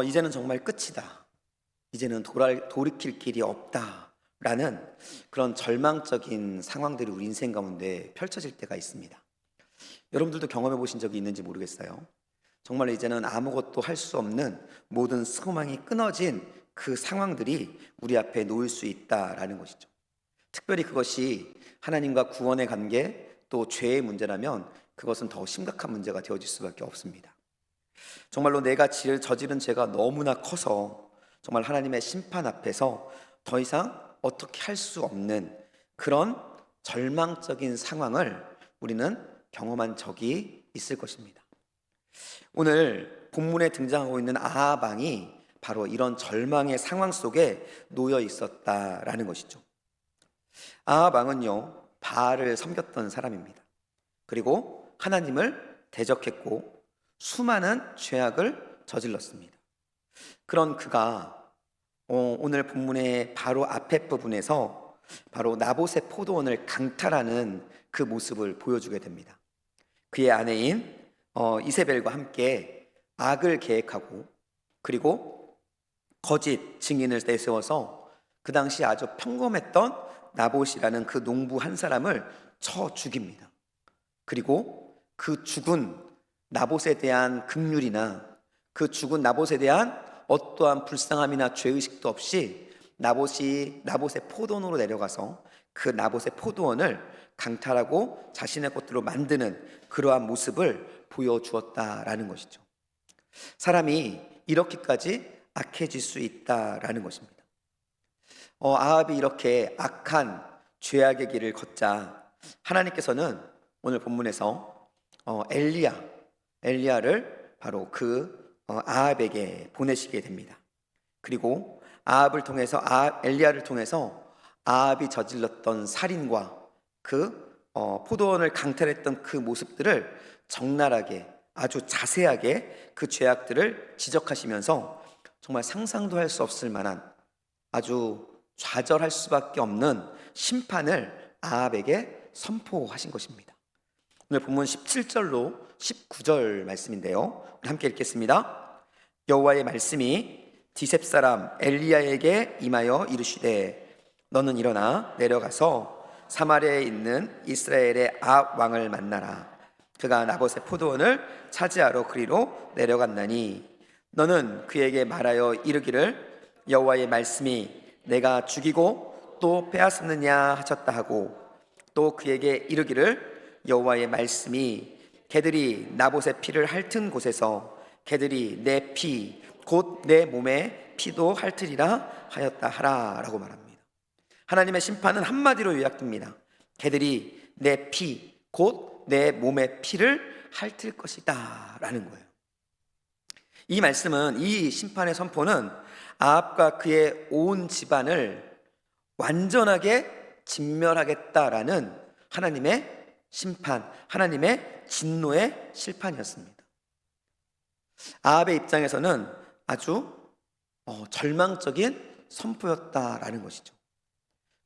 이제는 정말 끝이다. 이제는 돌이킬 길이 없다라는 그런 절망적인 상황들이 우리 인생 가운데 펼쳐질 때가 있습니다. 여러분들도 경험해 보신 적이 있는지 모르겠어요. 정말 이제는 아무것도 할 수 없는 모든 소망이 끊어진 그 상황들이 우리 앞에 놓일 수 있다라는 것이죠. 특별히 그것이 하나님과 구원의 관계 또 죄의 문제라면 그것은 더 심각한 문제가 되어질 수밖에 없습니다. 정말로 내가 저지른 죄가 너무나 커서 정말 하나님의 심판 앞에서 더 이상 어떻게 할 수 없는 그런 절망적인 상황을 우리는 경험한 적이 있을 것입니다. 오늘 본문에 등장하고 있는 아합 왕이 바로 이런 절망의 상황 속에 놓여 있었다라는 것이죠. 아합 왕은요, 바알을 섬겼던 사람입니다. 그리고 하나님을 대적했고 수많은 죄악을 저질렀습니다. 그런 그가 오늘 본문의 바로 앞에 부분에서 바로 나봇의 포도원을 강탈하는 그 모습을 보여주게 됩니다. 그의 아내인 이세벨과 함께 악을 계획하고 그리고 거짓 증인을 내세워서 그 당시 아주 평범했던 나봇이라는 그 농부 한 사람을 쳐 죽입니다. 그리고 그 죽은 나봇에 대한 긍휼이나 그 죽은 나봇에 대한 어떠한 불쌍함이나 죄의식도 없이 나봇의 포도원으로 내려가서 그 나봇의 포도원을 강탈하고 자신의 것들로 만드는 그러한 모습을 보여주었다라는 것이죠. 사람이 이렇게까지 악해질 수 있다라는 것입니다. 아합이 이렇게 악한 죄악의 길을 걷자 하나님께서는 오늘 본문에서 엘리야를 바로 그 아합에게 보내시게 됩니다. 그리고 엘리야를 통해서 아합이 저질렀던 살인과 그 포도원을 강탈했던 그 모습들을 적나라하게 아주 자세하게 그 죄악들을 지적하시면서 정말 상상도 할 수 없을 만한 아주 좌절할 수밖에 없는 심판을 아합에게 선포하신 것입니다. 오늘 본문 17절로 19절 말씀인데요, 우리 함께 읽겠습니다. 여호와의 말씀이 디셉 사람 엘리야에게 임하여 이르시되 너는 일어나 내려가서 사마리아에 있는 이스라엘의 아합 왕을 만나라. 그가 나봇의 포도원을 차지하러 그리로 내려갔나니 너는 그에게 말하여 이르기를 여호와의 말씀이 내가 죽이고 또 빼앗았느냐 하셨다 하고 또 그에게 이르기를 여호와의 말씀이 개들이 나봇의 피를 핥은 곳에서 개들이 내 피 곧 내 몸의 피도 핥으리라 하였다 하라 라고 말합니다. 하나님의 심판은 한마디로 요약됩니다. 개들이 내 피 곧 내 몸의 피를 핥을 것이다 라는 거예요. 이 말씀은, 이 심판의 선포는 아합과 그의 온 집안을 완전하게 진멸하겠다라는 하나님의 심판, 하나님의 진노의 심판이었습니다. 아합의 입장에서는 아주 절망적인 선포였다라는 것이죠.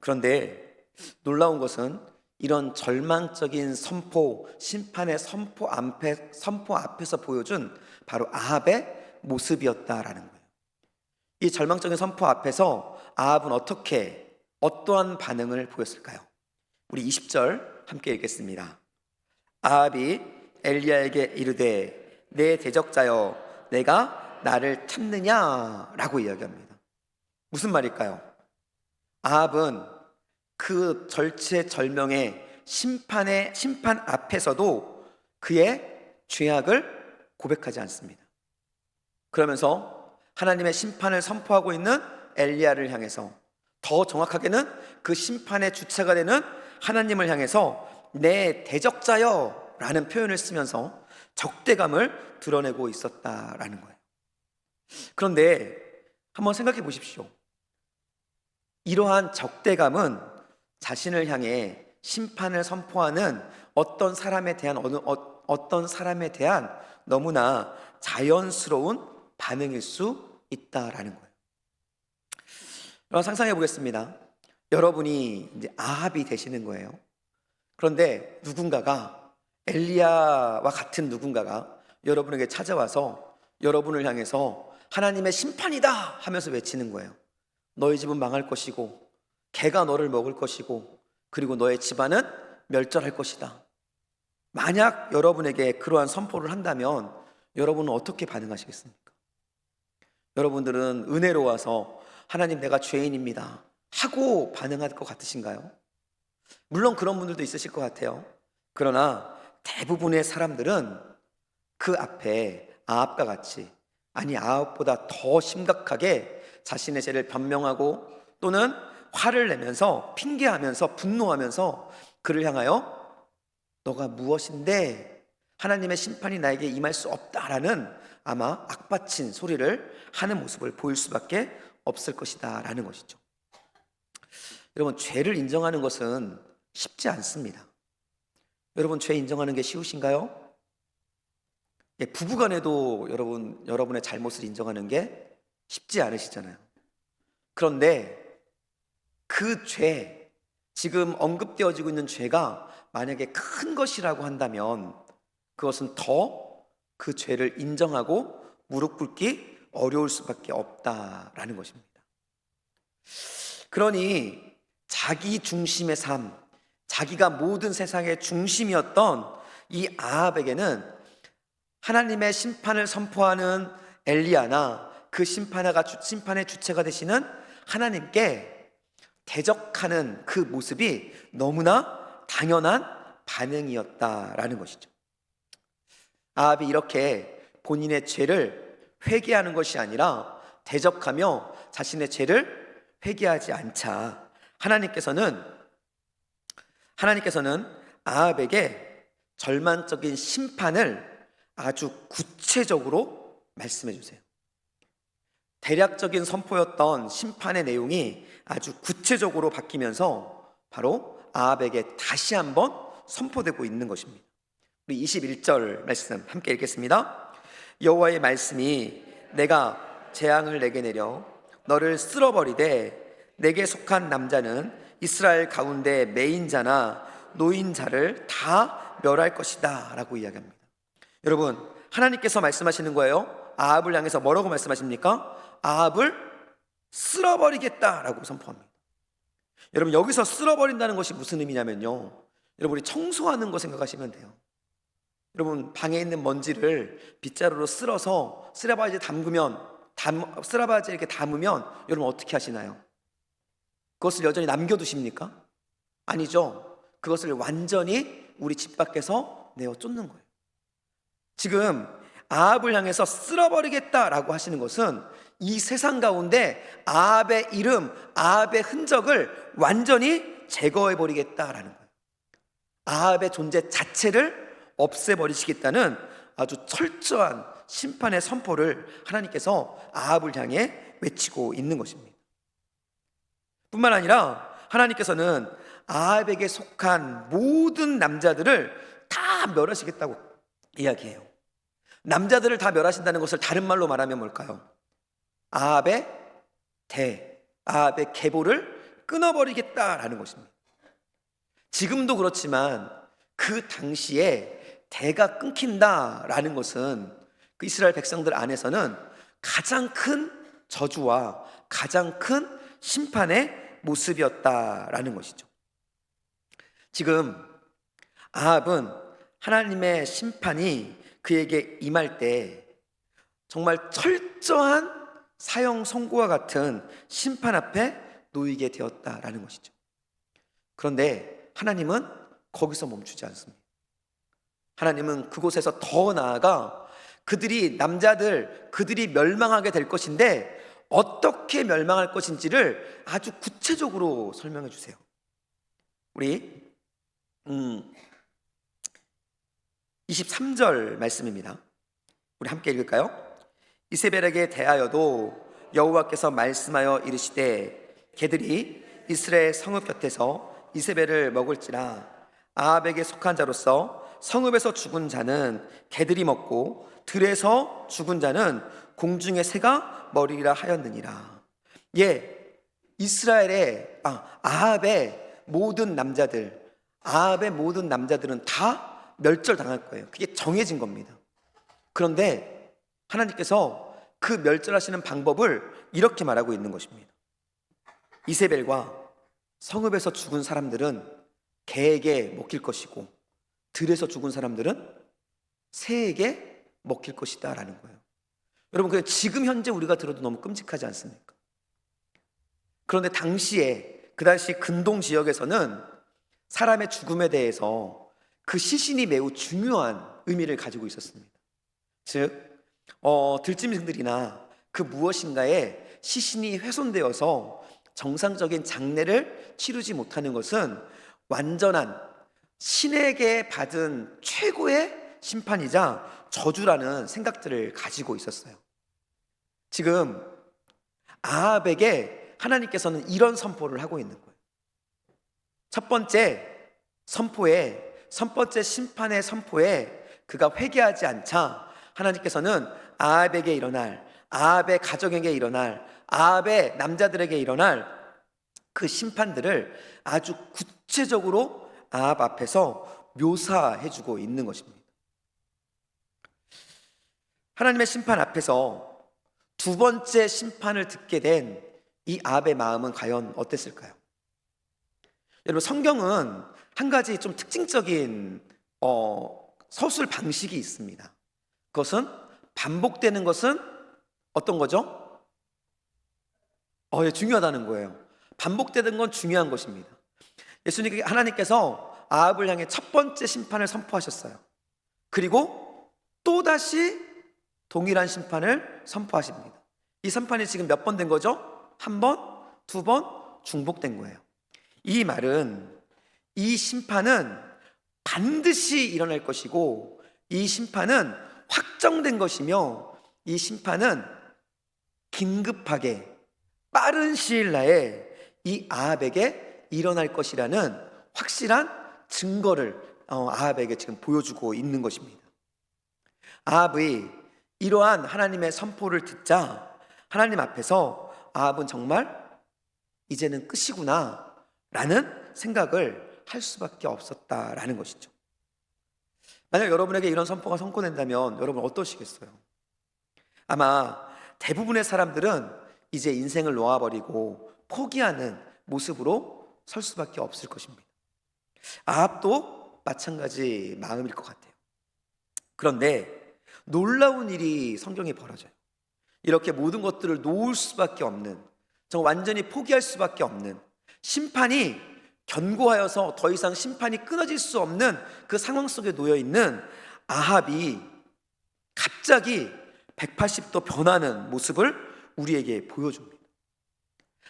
그런데 놀라운 것은 이런 절망적인 선포, 심판의 선포 앞에서 보여준 바로 아합의 모습이었다라는 거예요. 이 절망적인 선포 앞에서 아합은 어떠한 반응을 보였을까요? 우리 20절 함께 읽겠습니다. 아합이 엘리야에게 이르되 내 대적자여 내가 나를 찾느냐 라고 이야기합니다. 무슨 말일까요? 아합은 그 절체절명의 심판 앞에서도 그의 죄악을 고백하지 않습니다. 그러면서 하나님의 심판을 선포하고 있는 엘리야를 향해서, 더 정확하게는 그 심판의 주체가 되는 하나님을 향해서 내 대적자여 라는 표현을 쓰면서 적대감을 드러내고 있었다라는 거예요. 그런데 한번 생각해 보십시오. 이러한 적대감은 자신을 향해 심판을 선포하는 어떤 사람에 대한 너무나 자연스러운 반응일 수 있다라는 거예요. 여러분 상상해 보겠습니다. 여러분이 이제 아합이 되시는 거예요. 그런데 엘리야와 같은 누군가가 여러분에게 찾아와서 여러분을 향해서 하나님의 심판이다 하면서 외치는 거예요. 너희 집은 망할 것이고 개가 너를 먹을 것이고 그리고 너의 집안은 멸절할 것이다. 만약 여러분에게 그러한 선포를 한다면 여러분은 어떻게 반응하시겠습니까? 여러분들은 은혜로워서 하나님 내가 죄인입니다 하고 반응할 것 같으신가요? 물론 그런 분들도 있으실 것 같아요. 그러나 대부분의 사람들은 그 앞에 아합과 같이, 아니 아합보다 더 심각하게 자신의 죄를 변명하고 또는 화를 내면서 핑계하면서 분노하면서 그를 향하여 너가 무엇인데 하나님의 심판이 나에게 임할 수 없다라는 아마 악받친 소리를 하는 모습을 보일 수밖에 없을 것이다 라는 것이죠. 여러분, 죄를 인정하는 것은 쉽지 않습니다. 여러분, 죄 인정하는 게 쉬우신가요? 부부간에도 여러분의 잘못을 인정하는 게 쉽지 않으시잖아요. 그런데 그 죄, 지금 언급되어지고 있는 죄가 만약에 큰 것이라고 한다면 그것은 더 그 죄를 인정하고 무릎 꿇기 어려울 수밖에 없다라는 것입니다. 그러니 자기 중심의 삶, 자기가 모든 세상의 중심이었던 이 아합에게는 하나님의 심판을 선포하는 엘리야나 그 심판의 주체가 되시는 하나님께 대적하는 그 모습이 너무나 당연한 반응이었다라는 것이죠. 아합이 이렇게 본인의 죄를 회개하는 것이 아니라 대적하며 자신의 죄를 회개하지 않자 하나님께서는 아합에게 절망적인 심판을 아주 구체적으로 말씀해 주세요. 대략적인 선포였던 심판의 내용이 아주 구체적으로 바뀌면서 바로 아합에게 다시 한번 선포되고 있는 것입니다. 우리 21절 말씀 함께 읽겠습니다. 여호와의 말씀이 내가 재앙을 내게 내려 너를 쓸어버리되 내게 속한 남자는 이스라엘 가운데 매인자나 노인자를 다 멸할 것이다 라고 이야기합니다. 여러분, 하나님께서 말씀하시는 거예요. 아합을 향해서 뭐라고 말씀하십니까? 아합을 쓸어버리겠다라고 선포합니다. 여러분, 여기서 쓸어버린다는 것이 무슨 의미냐면요, 여러분, 우리 청소하는 거 생각하시면 돼요. 여러분, 방에 있는 먼지를 빗자루로 쓸어서 쓰레바지에 쓰레바지에 이렇게 담으면 여러분 어떻게 하시나요? 그것을 여전히 남겨두십니까? 아니죠. 그것을 완전히 우리 집 밖에서 내어 쫓는 거예요. 지금 아합을 향해서 쓸어버리겠다라고 하시는 것은 이 세상 가운데 아합의 이름, 아합의 흔적을 완전히 제거해버리겠다라는 거예요. 아합의 존재 자체를 없애버리시겠다는 아주 철저한 심판의 선포를 하나님께서 아합을 향해 외치고 있는 것입니다. 뿐만 아니라 하나님께서는 아합에게 속한 모든 남자들을 다 멸하시겠다고 이야기해요. 남자들을 다 멸하신다는 것을 다른 말로 말하면 뭘까요? 아합의 계보를 끊어버리겠다라는 것입니다. 지금도 그렇지만 그 당시에 대가 끊긴다라는 것은 그 이스라엘 백성들 안에서는 가장 큰 저주와 가장 큰 심판의 모습이었다라는 것이죠. 지금 아합은 하나님의 심판이 그에게 임할 때 정말 철저한 사형 선고와 같은 심판 앞에 놓이게 되었다라는 것이죠. 그런데 하나님은 거기서 멈추지 않습니다. 하나님은 그곳에서 더 나아가 그들이 멸망하게 될 것인데 어떻게 멸망할 것인지를 아주 구체적으로 설명해 주세요. 우리 23절 말씀입니다. 우리 함께 읽을까요? 이세벨에게 대하여도 여호와께서 말씀하여 이르시되 개들이 이스라엘 성읍 곁에서 이세벨을 먹을지라 아합에게 속한 자로서 성읍에서 죽은 자는 개들이 먹고 들에서 죽은 자는 공중의 새가 먹으리라 하였느니라. 아합의 모든 남자들은 다 멸절당할 거예요. 그게 정해진 겁니다. 그런데 하나님께서 그 멸절하시는 방법을 이렇게 말하고 있는 것입니다. 이세벨과 성읍에서 죽은 사람들은 개에게 먹힐 것이고 들에서 죽은 사람들은 새에게 먹힐 것이다 라는 거예요. 여러분, 그냥 지금 현재 우리가 들어도 너무 끔찍하지 않습니까? 그런데 그 당시 근동 지역에서는 사람의 죽음에 대해서 그 시신이 매우 중요한 의미를 가지고 있었습니다. 즉 들짐승들이나 그 무엇인가에 시신이 훼손되어서 정상적인 장례를 치르지 못하는 것은 완전한 신에게 받은 최고의 심판이자 저주라는 생각들을 가지고 있었어요. 지금 아합에게 하나님께서는 이런 선포를 하고 있는 거예요. 첫 번째 심판의 선포에 그가 회개하지 않자 하나님께서는 아합에게 일어날, 아합의 가정에게 일어날, 아합의 남자들에게 일어날 그 심판들을 아주 구체적으로 아합 앞에서 묘사해주고 있는 것입니다. 하나님의 심판 앞에서 두 번째 심판을 듣게 된 이 아합의 마음은 과연 어땠을까요? 여러분, 성경은 한 가지 좀 특징적인 서술 방식이 있습니다. 그것은 반복되는 것은 어떤 거죠? 중요하다는 거예요. 반복되는 건 중요한 것입니다. 하나님께서 아합을 향해 첫 번째 심판을 선포하셨어요. 그리고 또다시 동일한 심판을 선포하십니다. 이 심판이 지금 몇 번 된 거죠? 한 번, 두 번 중복된 거예요. 이 말은 이 심판은 반드시 일어날 것이고 이 심판은 확정된 것이며 이 심판은 긴급하게 빠른 시일 내에 이 아합에게 일어날 것이라는 확실한 증거를 아합에게 지금 보여주고 있는 것입니다. 아합의 이러한 하나님의 선포를 듣자 하나님 앞에서 아합은 정말 이제는 끝이구나 라는 생각을 할 수밖에 없었다라는 것이죠. 만약 여러분에게 이런 선포가 선포된다면 여러분 어떠시겠어요? 아마 대부분의 사람들은 이제 인생을 놓아버리고 포기하는 모습으로 설 수밖에 없을 것입니다. 아합도 마찬가지 마음일 것 같아요. 그런데 놀라운 일이 성경에 벌어져요. 이렇게 모든 것들을 놓을 수밖에 없는, 완전히 포기할 수밖에 없는, 심판이 견고하여서 더 이상 심판이 끊어질 수 없는 그 상황 속에 놓여 있는 아합이 갑자기 180도 변하는 모습을 우리에게 보여줍니다.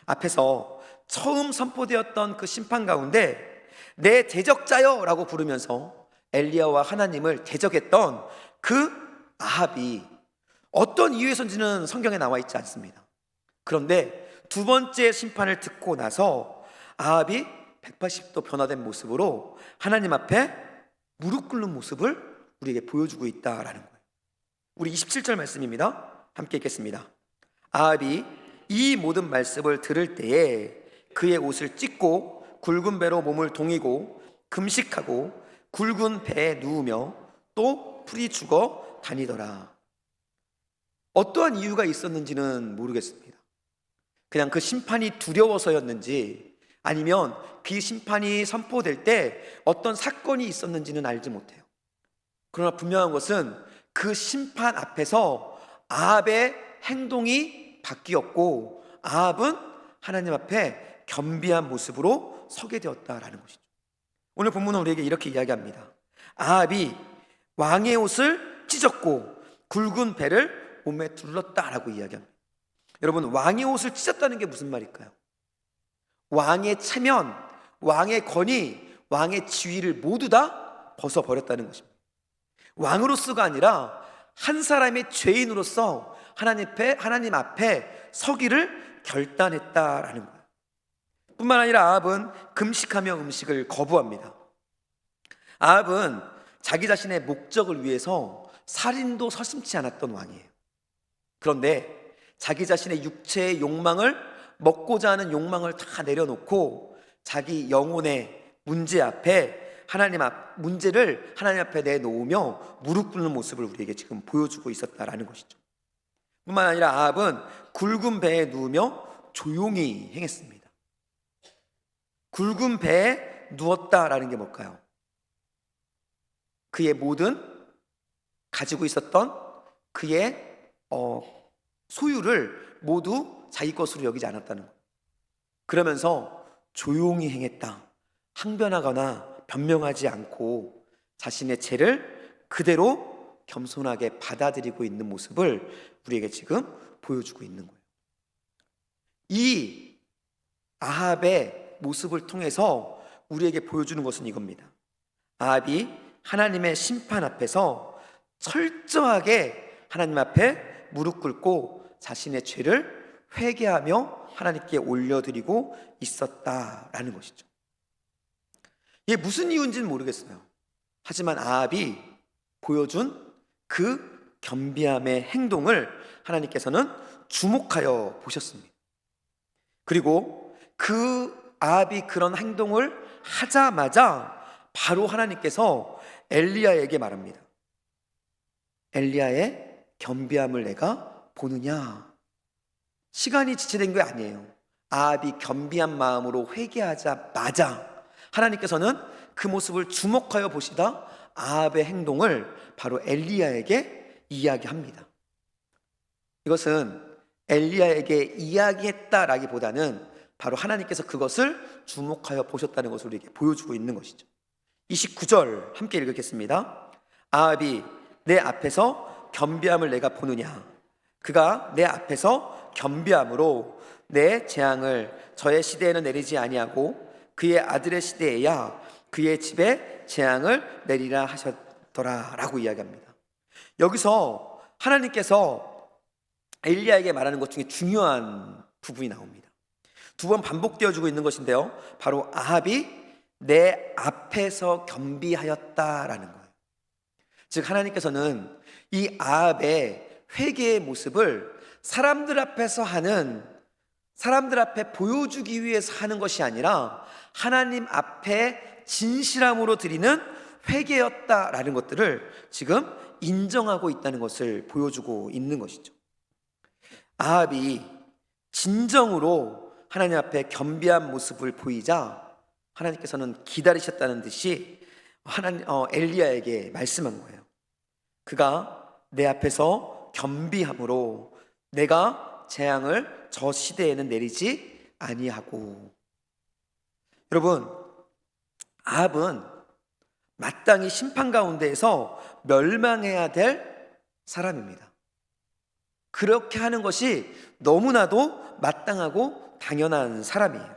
앞에서 처음 선포되었던 그 심판 가운데 내 대적자여 라고 부르면서 엘리야와 하나님을 대적했던 그 아합이 어떤 이유에서인지는 성경에 나와 있지 않습니다. 그런데 두 번째 심판을 듣고 나서 아합이 180도 변화된 모습으로 하나님 앞에 무릎 꿇는 모습을 우리에게 보여주고 있다라는 거예요. 우리 27절 말씀입니다. 함께 읽겠습니다. 아합이 이 모든 말씀을 들을 때에 그의 옷을 찢고 굵은 배로 몸을 동이고 금식하고 굵은 배에 누우며 또 풀이 죽어 다니더라. 어떠한 이유가 있었는지는 모르겠습니다. 그냥 그 심판이 두려워서였는지 아니면 그 심판이 선포될 때 어떤 사건이 있었는지는 알지 못해요. 그러나 분명한 것은 그 심판 앞에서 아합의 행동이 바뀌었고 아합은 하나님 앞에 겸비한 모습으로 서게 되었다라는 것이죠. 오늘 본문은 우리에게 이렇게 이야기합니다. 아합이 왕의 옷을 찢었고 굵은 배를 몸에 둘렀다라고 이야기합니다. 여러분, 왕의 옷을 찢었다는 게 무슨 말일까요? 왕의 체면, 왕의 권위, 왕의 지위를 모두 다 벗어버렸다는 것입니다. 왕으로서가 아니라 한 사람의 죄인으로서 하나님 앞에 서기를 결단했다라는 거예요. 뿐만 아니라 아합은 금식하며 음식을 거부합니다. 아합은 자기 자신의 목적을 위해서 살인도 서슴지 않았던 왕이에요. 그런데 자기 자신의 육체의 욕망을, 먹고자 하는 욕망을 다 내려놓고 자기 영혼의 문제 앞에 문제를 하나님 앞에 내놓으며 무릎 꿇는 모습을 우리에게 지금 보여주고 있었다라는 것이죠. 뿐만 아니라 아합은 굵은 배에 누우며 조용히 행했습니다. 굵은 배에 누웠다라는 게 뭘까요? 그의 모든 가지고 있었던 그의 소유를 모두 자기 것으로 여기지 않았다는 거예요. 그러면서 조용히 행했다. 항변하거나 변명하지 않고 자신의 죄를 그대로 겸손하게 받아들이고 있는 모습을 우리에게 지금 보여주고 있는 거예요. 이 아합의 모습을 통해서 우리에게 보여주는 것은 이겁니다. 아합이 하나님의 심판 앞에서 철저하게 하나님 앞에 무릎 꿇고 자신의 죄를 회개하며 하나님께 올려드리고 있었다라는 것이죠. 이게 무슨 이유인지는 모르겠어요. 하지만 아합이 보여준 그 겸비함의 행동을 하나님께서는 주목하여 보셨습니다. 그리고 그 아합이 그런 행동을 하자마자 바로 하나님께서 엘리야에게 말합니다. 엘리야의 겸비함을 내가 보느냐? 시간이 지체된 게 아니에요. 아합이 겸비한 마음으로 회개하자마자 하나님께서는 그 모습을 주목하여 보시다 아합의 행동을 바로 엘리야에게 이야기합니다. 이것은 엘리야에게 이야기했다라기보다는 바로 하나님께서 그것을 주목하여 보셨다는 것을 우리에게 보여주고 있는 것이죠. 29절 함께 읽겠습니다. 아합이 내 앞에서 겸비함을 내가 보느냐? 그가 내 앞에서 겸비함으로 내 재앙을 저의 시대에는 내리지 아니하고 그의 아들의 시대에야 그의 집에 재앙을 내리라 하셨더라 라고 이야기합니다. 여기서 하나님께서 엘리야에게 말하는 것 중에 중요한 부분이 나옵니다. 두 번 반복되어지고 있는 것인데요, 바로 아합이 내 앞에서 겸비하였다라는 거예요. 즉 하나님께서는 이 아합의 회개의 모습을 사람들 앞에서 하는, 사람들 앞에 보여주기 위해서 하는 것이 아니라 하나님 앞에 진실함으로 드리는 회개였다라는 것들을 지금 인정하고 있다는 것을 보여주고 있는 것이죠. 아합이 진정으로 하나님 앞에 겸비한 모습을 보이자 하나님께서는 기다리셨다는 듯이 엘리야에게 말씀한 거예요. 그가 내 앞에서 겸비함으로 내가 재앙을 저 시대에는 내리지 아니하고. 여러분, 아합은 마땅히 심판 가운데에서 멸망해야 될 사람입니다. 그렇게 하는 것이 너무나도 마땅하고 당연한 사람이에요.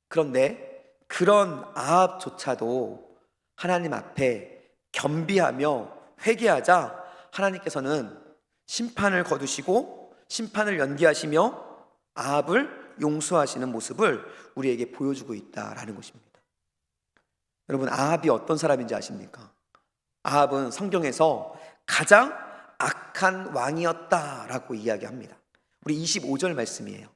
그런데 그런 아합조차도 하나님 앞에 겸비하며 회개하자 하나님께서는 심판을 거두시고 심판을 연기하시며 아합을 용서하시는 모습을 우리에게 보여주고 있다라는 것입니다. 여러분, 아합이 어떤 사람인지 아십니까? 아합은 성경에서 가장 악한 왕이었다라고 이야기합니다. 우리 25절 말씀이에요.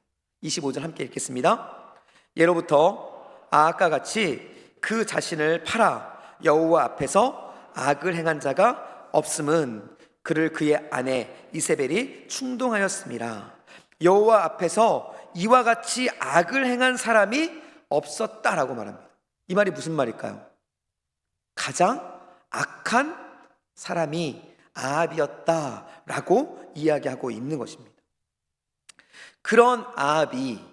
25절 함께 읽겠습니다. 예로부터 아합과 같이 그 자신을 팔아 여호와 앞에서 악을 행한 자가 없음은 그를 그의 아내 이세벨이 충동하였습니다. 여호와 앞에서 이와 같이 악을 행한 사람이 없었다라고 말합니다. 이 말이 무슨 말일까요? 가장 악한 사람이 아합이었다라고 이야기하고 있는 것입니다. 그런 아합이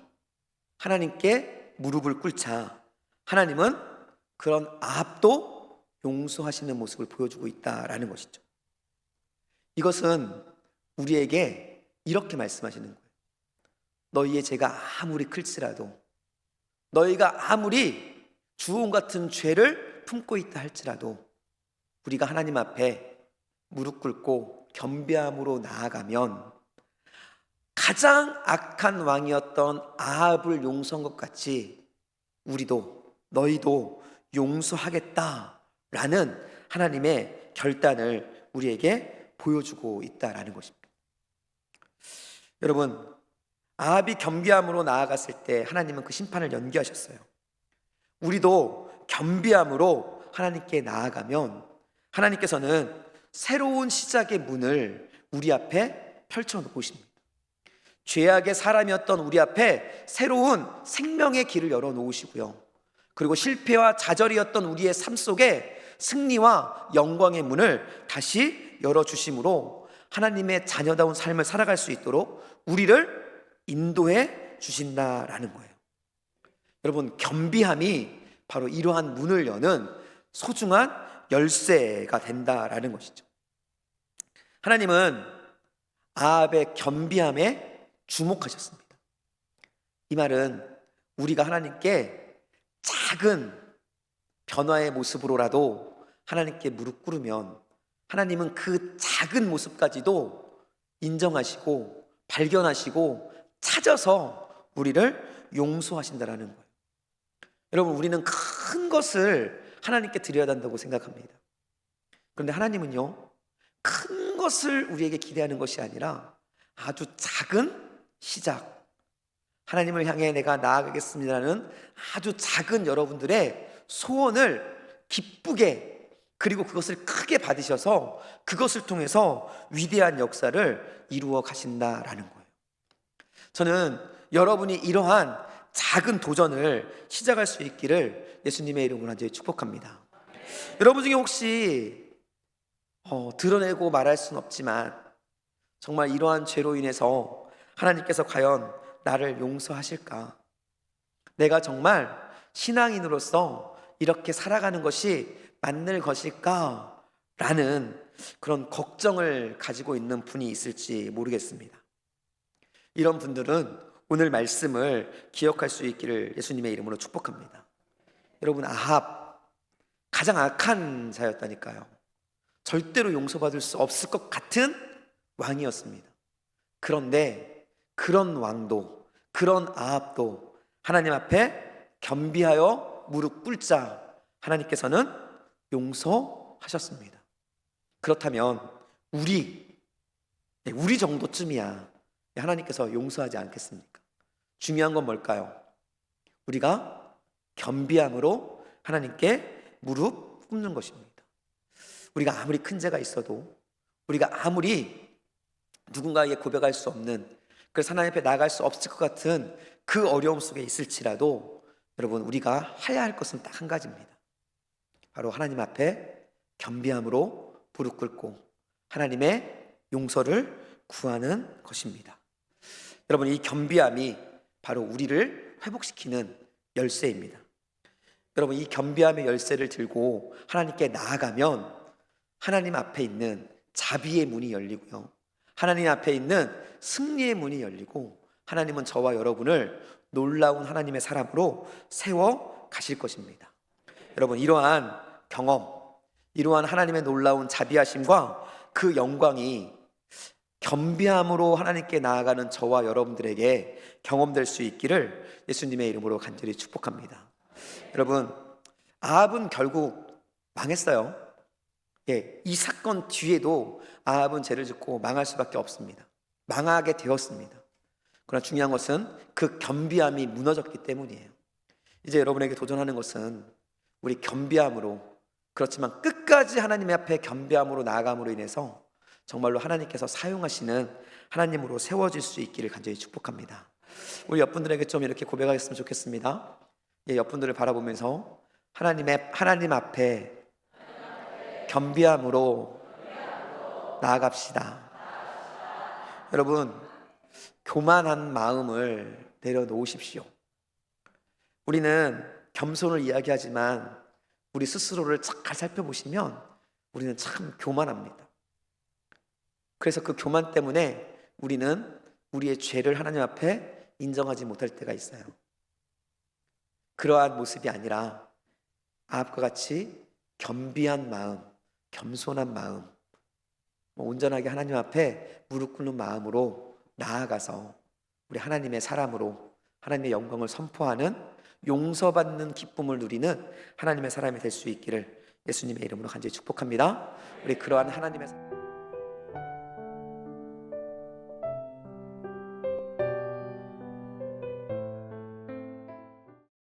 하나님께 무릎을 꿇자 하나님은 그런 아합도 용서하시는 모습을 보여주고 있다라는 것이죠. 이것은 우리에게 이렇게 말씀하시는 거예요. 너희의 죄가 아무리 클지라도, 너희가 아무리 주홍 같은 죄를 품고 있다 할지라도 우리가 하나님 앞에 무릎 꿇고 겸비함으로 나아가면 가장 악한 왕이었던 아합을 용서한 것 같이 우리도, 너희도 용서하겠다라는 하나님의 결단을 우리에게 보여주고 있다라는 것입니다. 여러분, 아합이 겸비함으로 나아갔을 때 하나님은 그 심판을 연기하셨어요. 우리도 겸비함으로 하나님께 나아가면 하나님께서는 새로운 시작의 문을 우리 앞에 펼쳐놓으십니다. 죄악의 사람이었던 우리 앞에 새로운 생명의 길을 열어놓으시고요, 그리고 실패와 좌절이었던 우리의 삶 속에 승리와 영광의 문을 다시 열어주심으로 하나님의 자녀다운 삶을 살아갈 수 있도록 우리를 인도해 주신다라는 거예요. 여러분, 겸비함이 바로 이러한 문을 여는 소중한 열쇠가 된다라는 것이죠. 하나님은 아합의 겸비함에 주목하셨습니다. 이 말은 우리가 하나님께 작은 변화의 모습으로라도 하나님께 무릎 꿇으면 하나님은 그 작은 모습까지도 인정하시고 발견하시고 찾아서 우리를 용서하신다라는 거예요. 여러분, 우리는 큰 것을 하나님께 드려야 한다고 생각합니다. 그런데 하나님은요, 큰 것을 우리에게 기대하는 것이 아니라 아주 작은 시작, 하나님을 향해 내가 나아가겠습니다라는 아주 작은 여러분들의 소원을 기쁘게, 그리고 그것을 크게 받으셔서 그것을 통해서 위대한 역사를 이루어 가신다라는 거예요. 저는 여러분이 이러한 작은 도전을 시작할 수 있기를 예수님의 이름으로 간절히 축복합니다. 여러분 중에 혹시 드러내고 말할 수는 없지만 정말 이러한 죄로 인해서 하나님께서 과연 나를 용서하실까? 내가 정말 신앙인으로서 이렇게 살아가는 것이 맞는 것일까? 라는 그런 걱정을 가지고 있는 분이 있을지 모르겠습니다. 이런 분들은 오늘 말씀을 기억할 수 있기를 예수님의 이름으로 축복합니다. 여러분, 아합 가장 악한 자였다니까요. 절대로 용서받을 수 없을 것 같은 왕이었습니다. 그런데 그런 왕도, 그런 아합도 하나님 앞에 겸비하여 무릎 꿇자 하나님께서는 용서하셨습니다. 그렇다면 우리 정도쯤이야 하나님께서 용서하지 않겠습니까? 중요한 건 뭘까요? 우리가 겸비함으로 하나님께 무릎 꿇는 것입니다. 우리가 아무리 큰 죄가 있어도, 우리가 아무리 누군가에게 고백할 수 없는, 그래서 하나님 앞에 나아갈 수 없을 것 같은 그 어려움 속에 있을지라도 여러분, 우리가 해야 할 것은 딱 한 가지입니다. 바로 하나님 앞에 겸비함으로 무릎 꿇고 하나님의 용서를 구하는 것입니다. 여러분, 이 겸비함이 바로 우리를 회복시키는 열쇠입니다. 여러분, 이 겸비함의 열쇠를 들고 하나님께 나아가면 하나님 앞에 있는 자비의 문이 열리고요, 하나님 앞에 있는 승리의 문이 열리고 하나님은 저와 여러분을 놀라운 하나님의 사람으로 세워 가실 것입니다. 여러분, 이러한 경험, 이러한 하나님의 놀라운 자비하심과 그 영광이 겸비함으로 하나님께 나아가는 저와 여러분들에게 경험될 수 있기를 예수님의 이름으로 간절히 축복합니다. 여러분, 아합은 결국 망했어요. 이 사건 뒤에도 아합은 죄를 짓고 망할 수밖에 없습니다. 망하게 되었습니다. 그러나 중요한 것은 그 겸비함이 무너졌기 때문이에요. 이제 여러분에게 도전하는 것은 우리 겸비함으로, 그렇지만 끝까지 하나님 앞에 겸비함으로 나아감으로 인해서 정말로 하나님께서 사용하시는 하나님으로 세워질 수 있기를 간절히 축복합니다. 우리 옆분들에게 좀 이렇게 고백하셨으면 좋겠습니다. 옆분들을 바라보면서 하나님 앞에 겸비함으로 나아갑시다. 여러분, 교만한 마음을 내려놓으십시오. 우리는 겸손을 이야기하지만 우리 스스로를 잘 살펴보시면 우리는 참 교만합니다. 그래서 그 교만 때문에 우리는 우리의 죄를 하나님 앞에 인정하지 못할 때가 있어요. 그러한 모습이 아니라 아합과 같이 겸비한 마음, 겸손한 마음, 온전하게 하나님 앞에 무릎 꿇는 마음으로 나아가서 우리 하나님의 사람으로 하나님의 영광을 선포하는, 용서받는 기쁨을 누리는 하나님의 사람이 될 수 있기를 예수님의 이름으로 간절히 축복합니다. 우리 그러한 하나님의